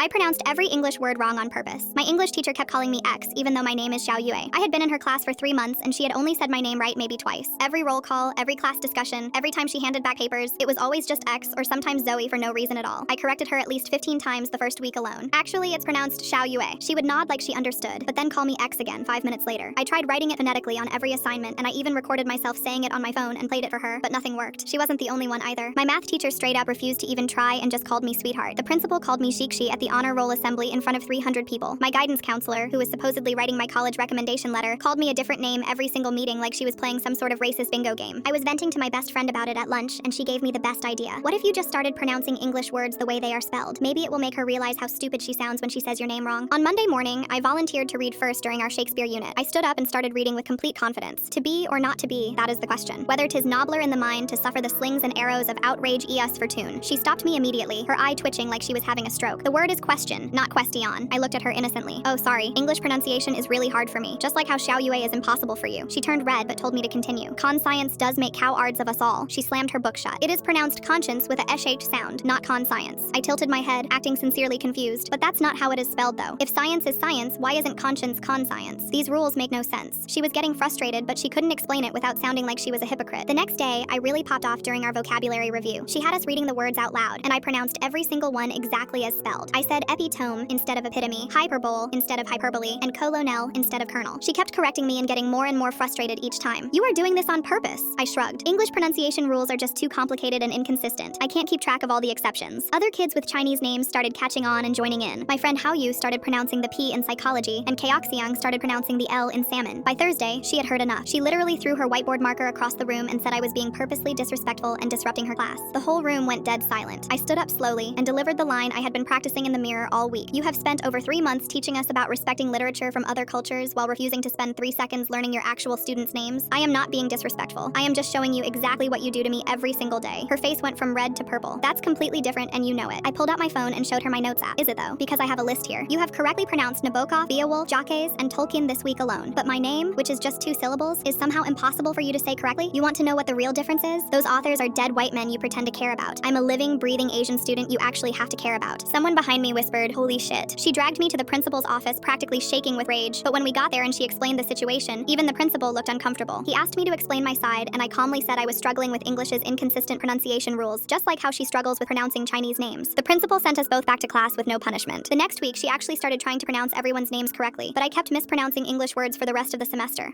I pronounced every English word wrong on purpose. My English teacher kept calling me X, even though my name is Xiao Yue. I had been in her class for 3 months, and she had only said my name right maybe twice. Every roll call, every class discussion, every time she handed back papers, it was always just X or sometimes Zoe for no reason at all. I corrected her at least 15 times the first week alone. Actually, it's pronounced Xiao Yue. She would nod like she understood, but then call me X again 5 minutes later. I tried writing it phonetically on every assignment, and I even recorded myself saying it on my phone and played it for her, but nothing worked. She wasn't the only one either. My math teacher straight up refused to even try and just called me sweetheart. The principal called me Shikshi at the honor roll assembly in front of 300 people. My guidance counselor, who was supposedly writing my college recommendation letter, called me a different name every single meeting like she was playing some sort of racist bingo game. I was venting to my best friend about it at lunch, and she gave me the best idea. What if you just started pronouncing English words the way they are spelled? Maybe it will make her realize how stupid she sounds when she says your name wrong. On Monday morning, I volunteered to read first during our Shakespeare unit. I stood up and started reading with complete confidence. To be or not to be, that is the question. Whether 'tis nobler in the mind to suffer the slings and arrows of outrage us for tune. She stopped me immediately, her eye twitching like she was having a stroke. The word is question, not question. I looked at her innocently. Oh, sorry. English pronunciation is really hard for me, just like how Xiao Yue is impossible for you. She turned red but told me to continue. Conscience does make cowards of us all. She slammed her book shut. It is pronounced conscience with a sh sound, not conscience. I tilted my head, acting sincerely confused. But that's not how it is spelled though. If science is science, why isn't conscience conscience? These rules make no sense. She was getting frustrated, but she couldn't explain it without sounding like she was a hypocrite. The next day, I really popped off during our vocabulary review. She had us reading the words out loud, and I pronounced every single one exactly as spelled. I said epitome instead of epitome, hyperbole instead of hyperbole, and colonel instead of colonel. She kept correcting me and getting more and more frustrated each time. You are doing this on purpose, I shrugged. English pronunciation rules are just too complicated and inconsistent. I can't keep track of all the exceptions. Other kids with Chinese names started catching on and joining in. My friend Hao Yu started pronouncing the P in psychology, and Kaoxiang started pronouncing the L in salmon. By Thursday, she had heard enough. She literally threw her whiteboard marker across the room and said I was being purposely disrespectful and disrupting her class. The whole room went dead silent. I stood up slowly and delivered the line I had been practicing in the mirror all week. You have spent over 3 months teaching us about respecting literature from other cultures while refusing to spend 3 seconds learning your actual students' names. I am not being disrespectful. I am just showing you exactly what you do to me every single day. Her face went from red to purple. That's completely different and you know it. I pulled out my phone and showed her my notes app. Is it though? Because I have a list here. You have correctly pronounced Nabokov, Beowulf, Jacques, and Tolkien this week alone. But my name, which is just 2 syllables, is somehow impossible for you to say correctly? You want to know what the real difference is? Those authors are dead white men you pretend to care about. I'm a living, breathing Asian student you actually have to care about. Someone behind me whispered, holy shit. She dragged me to the principal's office, practically shaking with rage. But when we got there and she explained the situation, even the principal looked uncomfortable. He asked me to explain my side, and I calmly said I was struggling with English's inconsistent pronunciation rules, just like how she struggles with pronouncing Chinese names. The principal sent us both back to class with no punishment. The next week, she actually started trying to pronounce everyone's names correctly, but I kept mispronouncing English words for the rest of the semester.